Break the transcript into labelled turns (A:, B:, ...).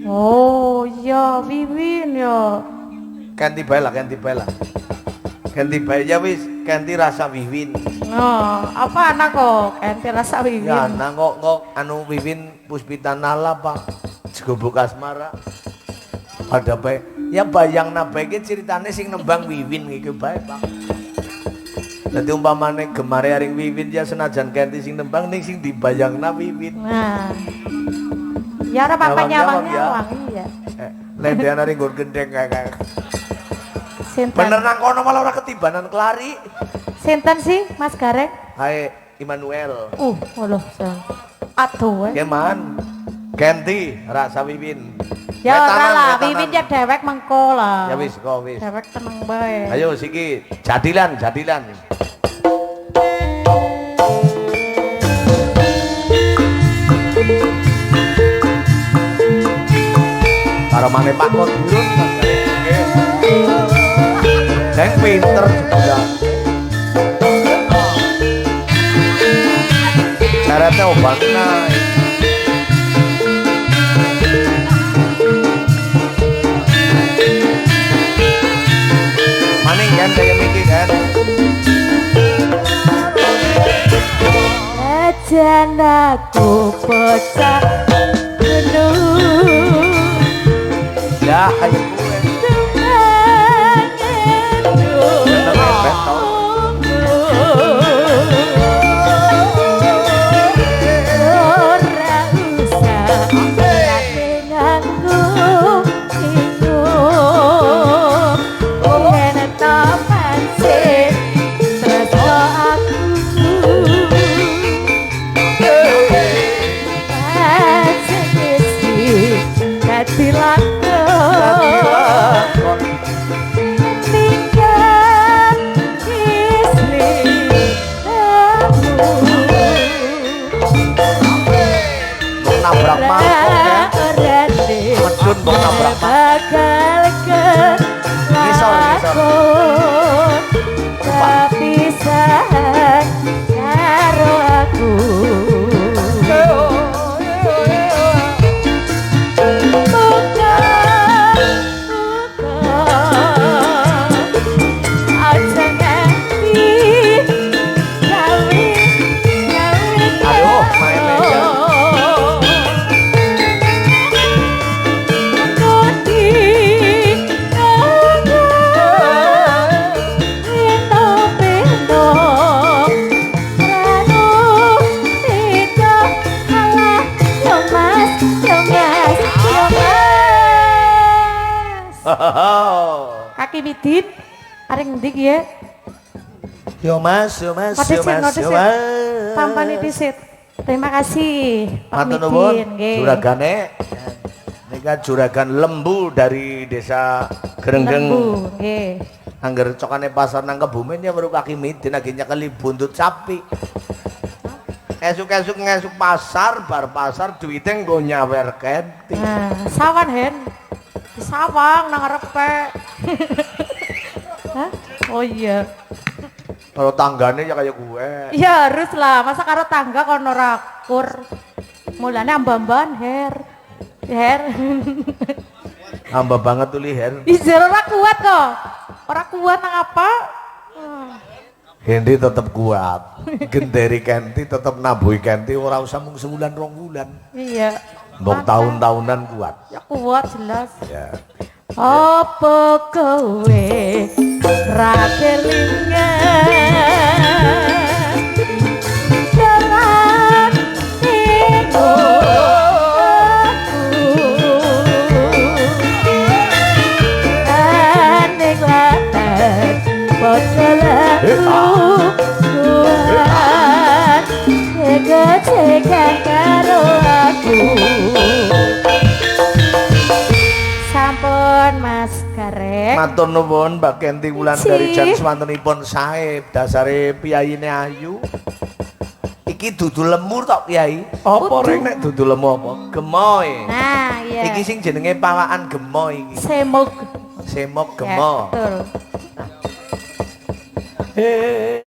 A: Oh iya Wiwin ya.
B: Ganti bae lah, ganti bae lah. Ganti bae ya wis, ganti rasa Wiwin.
A: Oh, apa anak kok ente rasa Wiwin?
B: Ya anak kok anu Wiwin Puspita Nala Pak. Segobok asmara. Pada bae. Ya bayang bae iki ceritane sing nembang Wiwin iki bae Pak. Dadi umpamane gemare aring Wiwin ya senajan ganti sing nembang ning sing dibayangna Wiwin.
A: Nah. Ya ora papanya nyawang iya.
B: Lendean aring nggon gendeng kae.
A: Sinten?
B: Bener nang kono malah ora ketibanan kelari.
A: Sinten sih Mas Gareng?
B: Hai Immanuel.
A: Walah, aduh.
B: Geman. Ganti rasa Wiwin.
A: Ya ora lah, Wiwin ya dewek mengko lah.
B: Ya wis kok wis.
A: Dewek tenang bae.
B: Ayo siki jadilan. Karo mane Pak Kod Durun nggih. Deng pinter juga. Syaratnya obatna. Maning kan kaya miki kan.
A: Ajan aku pecah gunung.
B: Ya ayo kuwe. Nabrak mangkok ya. Medun kok nabrak mangkok. Ngisor.
A: Kepisahan karo aku. Kaki Widin, areng ndik ya?
B: Yo mas.
A: Pampani disit. Terima kasih Pak
B: Widin.
A: Nggih.
B: Juragane. Nika juragan lembu dari desa Grenggeng.
A: Lembu, nggih.
B: Angger cokane pasar nang Kebumen ya weru Kaki Midin lagi nyekeli buntut sapi. Esuk-esuk ngesuk pasar, bar pasar duwite nggo nyawer kenti.
A: Nah, sawan hen. Di sawang nang arepe. Hah? Oh iya.
B: Kalau tanggane ya kayak gue.
A: Ya harus lah, masa karo tangga kono rakur. Mulane ambamban her.
B: Hamba banget tuh liher.
A: Ijar ora kuat kok. Ora kuat nang apa?
B: Hendi tetep kuat. Genderi Kenti tetep nabuhi Kenti ora usah mung sebulan 2 bulan.
A: Iya.
B: Mbok tahun-tahunan kuat.
A: Ya kuat jelas.
B: Ya.
A: Apa kowe ra kelingan jalan nego aneng latan potolaku kuat cega-cega karo aku. Sampun Mas Gareng.
B: Matur nuwun Mbak Kenti Wulandari jan swantenipun sae dasare piyayine ayu. Iki dudu lemur tok Kyai. Apa reng nek dudu lemu apa? Gemoy.
A: Nah, iya.
B: Iki sing jenenge pawakan gemo iki.
A: Semok.
B: Semok gemo.
A: Ya, betul.